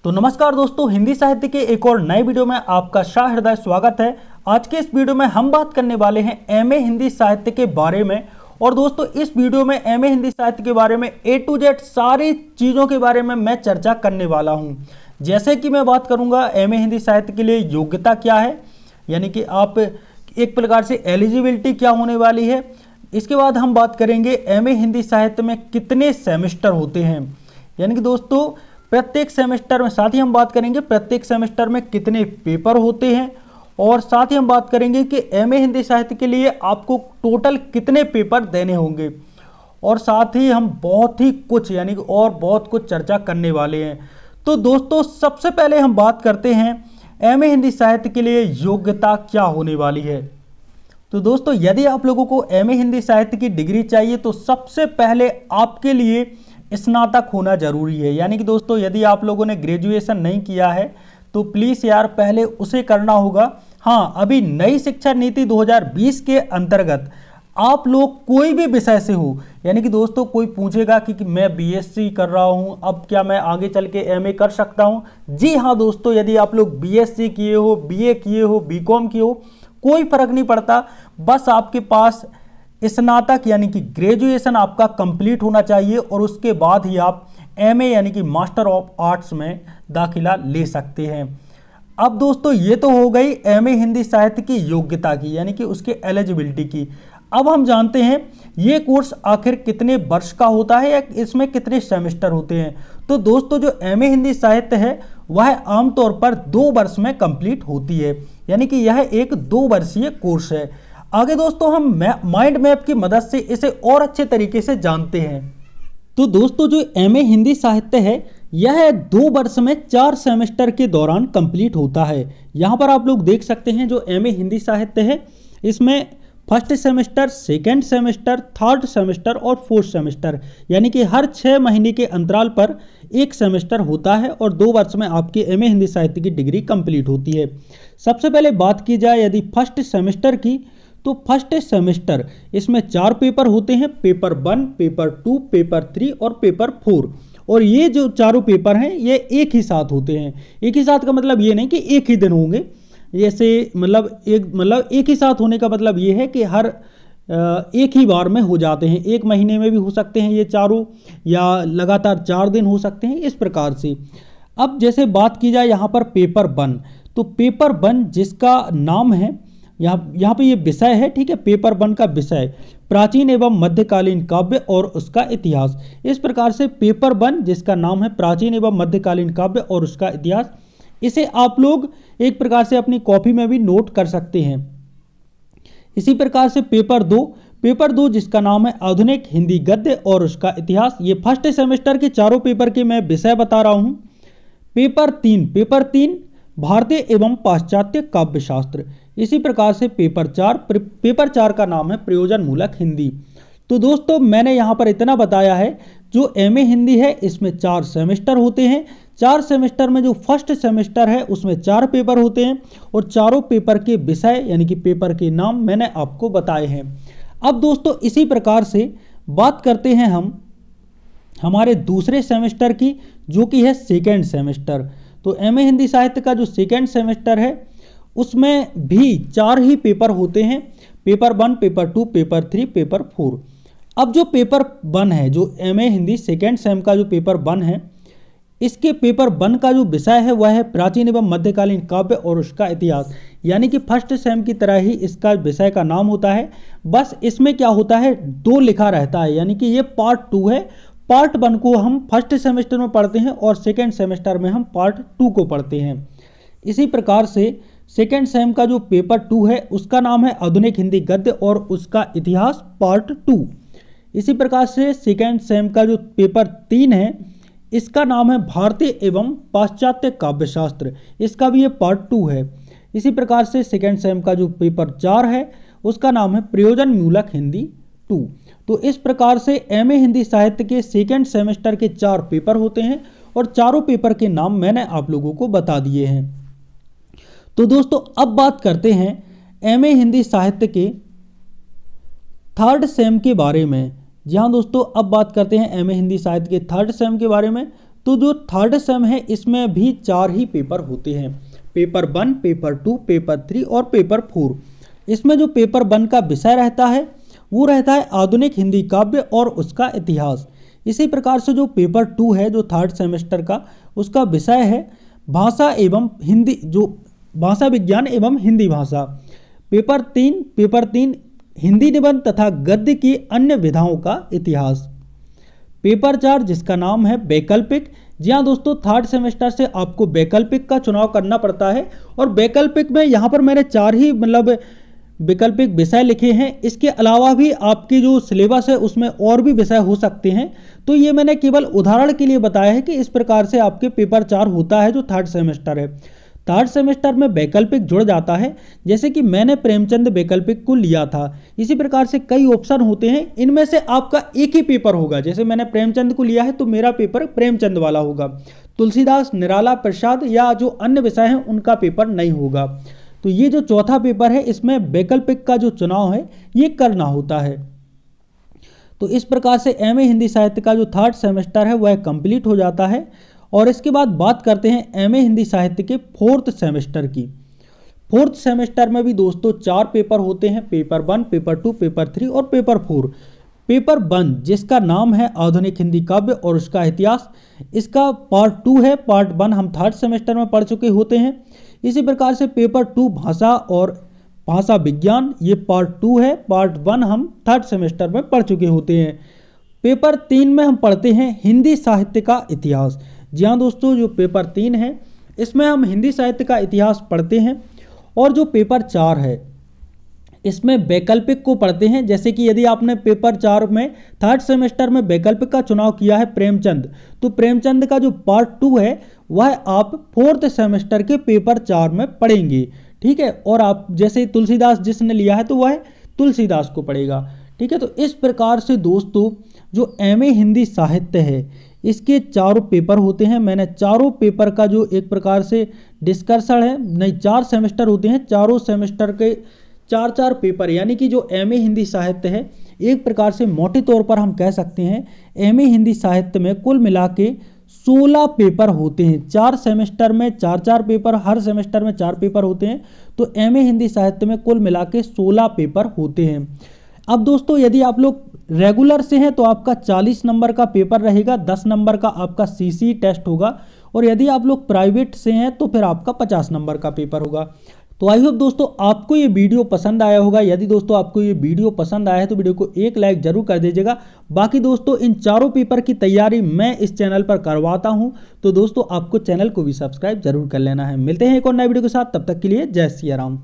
तो नमस्कार दोस्तों, हिंदी साहित्य के एक और नए वीडियो में आपका सहृदय स्वागत है। आज के इस वीडियो में हम बात करने वाले हैं एमए हिंदी साहित्य के बारे में। और दोस्तों इस वीडियो में एमए हिंदी साहित्य के बारे में A to Z सारी चीज़ों के बारे में मैं चर्चा करने वाला हूं। जैसे कि मैं बात करूंगा एमए हिंदी साहित्य के लिए योग्यता क्या है, यानी कि आप एक प्रकार से एलिजिबिलिटी क्या होने वाली है। इसके बाद हम बात करेंगे एमए हिंदी साहित्य में कितने सेमेस्टर होते हैं, यानी कि दोस्तों प्रत्येक सेमेस्टर में, साथ ही हम बात करेंगे प्रत्येक सेमेस्टर में कितने पेपर होते हैं, और साथ ही हम बात करेंगे कि एमए हिंदी साहित्य के लिए आपको टोटल कितने पेपर देने होंगे, और साथ ही हम बहुत ही कुछ यानी कि और बहुत कुछ चर्चा करने वाले हैं। तो दोस्तों सबसे पहले हम बात करते हैं एमए हिंदी साहित्य के लिए योग्यता क्या होने वाली है। तो दोस्तों यदि आप लोगों को एमए हिंदी साहित्य की डिग्री चाहिए तो सबसे पहले आपके लिए स्नातक होना जरूरी है। यानी कि दोस्तों यदि आप लोगों ने ग्रेजुएशन नहीं किया है तो प्लीज़ यार पहले उसे करना होगा। हाँ, अभी नई शिक्षा नीति 2020 के अंतर्गत आप लोग कोई भी विषय से हो, यानी कि दोस्तों कोई पूछेगा कि मैं बीएससी कर रहा हूँ, अब क्या मैं आगे चल के एमए कर सकता हूँ? जी हाँ दोस्तों, यदि आप लोग बीएससी किए हो, बीए किए हो, बीकॉम किए हो, कोई फर्क नहीं पड़ता, बस आपके पास स्नातक यानी कि ग्रेजुएशन आपका कंप्लीट होना चाहिए और उसके बाद ही आप एमए यानी कि मास्टर ऑफ आर्ट्स में दाखिला ले सकते हैं। अब दोस्तों ये तो हो गई एमए हिंदी साहित्य की योग्यता की, यानी कि उसके एलिजिबिलिटी की। अब हम जानते हैं ये कोर्स आखिर कितने वर्ष का होता है या इसमें कितने सेमेस्टर होते हैं। तो दोस्तों जो एमए हिंदी साहित्य है वह आमतौर पर 2 वर्ष में कंप्लीट होती है, यानी कि यह एक 2 वर्षीय कोर्स है। आगे दोस्तों हम माइंड मैप की मदद से इसे और अच्छे तरीके से जानते हैं। तो दोस्तों जो एमए हिंदी साहित्य है यह 2 वर्ष में 4 सेमेस्टर के दौरान कंप्लीट होता है। यहाँ पर आप लोग देख सकते हैं जो एमए हिंदी साहित्य है इसमें first semester, second semester, third semester और फोर्थ सेमेस्टर, यानी कि हर 6 महीने के अंतराल पर एक सेमेस्टर होता है और 2 वर्ष में आपकी एमए हिंदी साहित्य की डिग्री कंप्लीट होती है। सबसे पहले बात की जाए यदि फर्स्ट सेमेस्टर की, तो फर्स्ट सेमेस्टर इसमें 4 पेपर होते हैं, पेपर 1, पेपर 2, पेपर 3 और पेपर 4। और ये जो चारों पेपर हैं ये एक ही साथ होते हैं। एक ही साथ का मतलब ये नहीं कि एक ही दिन होंगे, जैसे मतलब एक ही साथ होने का मतलब ये है कि हर एक ही बार में हो जाते हैं। एक महीने में भी हो सकते हैं ये चारों, या लगातार 4 दिन हो सकते हैं, इस प्रकार से। अब जैसे बात की जाए यहाँ पर पेपर 1, तो पेपर 1 जिसका नाम है यहाँ पे ये विषय है, ठीक है। पेपर 1 का विषय प्राचीन एवं मध्यकालीन काव्य और उसका इतिहास। इस प्रकार से पेपर 1 जिसका नाम है प्राचीन एवं मध्यकालीन काव्य और उसका इतिहास, इसे आप लोग एक प्रकार से अपनी कॉपी में भी नोट कर सकते हैं। इसी प्रकार से पेपर 2 जिसका नाम है आधुनिक हिंदी गद्य और उसका इतिहास। ये फर्स्ट सेमेस्टर के चारों पेपर के मैं विषय बता रहा हूँ। पेपर 3 भारतीय एवं पाश्चात्य काव्य शास्त्र। इसी प्रकार से पेपर 4 का नाम है प्रयोजन मूलक हिंदी। तो दोस्तों मैंने यहाँ पर इतना बताया है, जो एमए हिंदी है इसमें 4 सेमेस्टर होते हैं। 4 सेमेस्टर में जो फर्स्ट सेमेस्टर है उसमें 4 पेपर होते हैं और चारों पेपर के विषय यानी कि पेपर के नाम मैंने आपको बताए हैं। अब दोस्तों इसी प्रकार से बात करते हैं हम हमारे दूसरे सेमेस्टर की, जो कि है सेकेंड सेमेस्टर। तो एमए हिंदी साहित्य का जो सेकेंड सेमेस्टर है उसमें भी 4 ही पेपर होते हैं, पेपर 1, पेपर 2, पेपर 3, पेपर 4। अब जो पेपर 1 है, जो एमए हिंदी सेकेंड सेम का जो पेपर 1 है, इसके पेपर 1 का जो विषय है वह है प्राचीन एवं मध्यकालीन काव्य और उसका इतिहास। यानी कि फर्स्ट सेम की तरह ही इसका विषय का नाम होता है, बस इसमें क्या होता है 2 लिखा रहता है, यानी कि ये पार्ट 2 है। पार्ट 1 को हम फर्स्ट सेमेस्टर में पढ़ते हैं और सेकेंड सेमेस्टर में हम पार्ट 2 को पढ़ते हैं। इसी प्रकार से सेकेंड सेम का जो पेपर 2 है उसका नाम है आधुनिक हिंदी गद्य और उसका इतिहास पार्ट 2। इसी प्रकार से सेकेंड सेम का जो पेपर 3 है इसका नाम है भारतीय एवं पाश्चात्य काव्य शास्त्र, इसका भी ये पार्ट 2 है। इसी प्रकार से सेकेंड सेम का जो पेपर 4 है उसका नाम है प्रयोजन मूलक हिंदी 2। तो इस प्रकार से एमए हिंदी साहित्य के सेकेंड सेमेस्टर के 4 पेपर होते हैं और चारों पेपर के नाम मैंने आप लोगों को बता दिए हैं। तो दोस्तों अब बात करते हैं एमए हिंदी साहित्य के थर्ड सेम के बारे में। जी हाँ दोस्तों, अब बात करते हैं एमए हिंदी साहित्य के थर्ड सेम के बारे में। तो जो थर्ड सेम है इसमें भी 4 ही पेपर होते हैं, पेपर 1, पेपर 2, पेपर 3 और पेपर 4। इसमें जो पेपर 1 का विषय रहता है वो रहता है आधुनिक हिंदी काव्य और उसका इतिहास। इसी प्रकार से जो पेपर 2 है जो थर्ड सेमेस्टर का, उसका विषय है भाषा एवं हिंदी, जो भाषा विज्ञान एवं हिंदी भाषा। पेपर 3 हिंदी निबंध तथा गद्य की अन्य विधाओं का इतिहास। पेपर 4 जिसका नाम है वैकल्पिक। जी हाँ दोस्तों, थर्ड सेमेस्टर से आपको वैकल्पिक का चुनाव करना पड़ता है और वैकल्पिक में यहाँ पर मैंने 4 ही वैकल्पिक विषय लिखे हैं। इसके अलावा भी आपकी जो सिलेबस है उसमें और भी विषय हो सकते हैं, तो ये मैंने केवल उदाहरण के लिए बताया है कि इस प्रकार से आपके पेपर 4 होता है जो थर्ड सेमेस्टर है। थर्ड सेमेस्टर में वैकल्पिक जुड़ जाता है, जैसे कि मैंने प्रेमचंद वैकल्पिक को लिया था। इसी प्रकार से कई ऑप्शन होते हैं, इनमें से आपका एक ही पेपर होगा। जैसे मैंने प्रेमचंद को लिया है तो मेरा पेपर प्रेमचंद वाला होगा, तुलसीदास, निराला प्रसाद या जो अन्य विषय हैं उनका पेपर नहीं होगा। तो ये जो चौथा पेपर है इसमें वैकल्पिक का जो चुनाव है ये करना होता है। तो इस प्रकार से एमए हिंदी साहित्य का जो थर्ड सेमेस्टर है वह कंप्लीट हो जाता है। और इसके बाद बात करते हैं एमए हिंदी साहित्य के फोर्थ सेमेस्टर की। फोर्थ सेमेस्टर में भी दोस्तों 4 पेपर होते हैं, पेपर 1, पेपर 2, पेपर 3 और पेपर 4। पेपर 1 जिसका नाम है आधुनिक हिंदी काव्य और उसका इतिहास, इसका पार्ट 2 है। पार्ट 1 हम थर्ड सेमेस्टर में पढ़ चुके होते हैं। इसी प्रकार से पेपर 2 भाषा और भाषा विज्ञान, ये पार्ट 2 है। पार्ट 1 हम थर्ड सेमेस्टर में पढ़ चुके होते हैं। पेपर 3 में हम पढ़ते हैं हिंदी साहित्य का इतिहास। जी हाँ दोस्तों, जो पेपर 3 है इसमें हम हिंदी साहित्य का इतिहास पढ़ते हैं। और जो पेपर 4 है इसमें वैकल्पिक को पढ़ते हैं। जैसे कि यदि आपने पेपर 4 में थर्ड सेमेस्टर में वैकल्पिक का चुनाव किया है प्रेमचंद, तो प्रेमचंद का जो पार्ट 2 है वह आप फोर्थ सेमेस्टर के पेपर 4 में पढ़ेंगे, ठीक है। और आप जैसे तुलसीदास जिसने लिया है तो वह तुलसीदास को पढ़ेगा, ठीक है। तो इस प्रकार से दोस्तों जो एमए हिंदी साहित्य है इसके 4 पेपर होते हैं। मैंने चारों पेपर का जो एक प्रकार से डिस्कशन है, नहीं 4 सेमेस्टर होते हैं, चारों सेमेस्टर के 4 पेपर, यानी कि जो एमए हिंदी साहित्य है एक प्रकार से मोटे तौर पर हम कह सकते हैं एमए हिंदी साहित्य में कुल मिला के 16 पेपर होते हैं। 4 सेमेस्टर में 4 पेपर, हर सेमेस्टर में 4 पेपर होते हैं। तो एमए हिंदी साहित्य में कुल मिला के 16 पेपर होते हैं। अब दोस्तों यदि आप लोग रेगुलर से हैं तो आपका 40 नंबर का पेपर रहेगा, 10 नंबर का आपका सीसी टेस्ट होगा। और यदि आप लोग प्राइवेट से हैं तो फिर आपका 50 नंबर का पेपर होगा। तो आई होप दोस्तों आपको ये वीडियो पसंद आया होगा। यदि दोस्तों आपको ये वीडियो पसंद आया है तो वीडियो को एक लाइक जरूर कर दीजिएगा। बाकी दोस्तों इन चारों पेपर की तैयारी मैं इस चैनल पर करवाता हूं, तो दोस्तों आपको चैनल को भी सब्सक्राइब जरूर कर लेना है। मिलते हैं एक और नए वीडियो के साथ, तब तक के लिए जय सिया राम।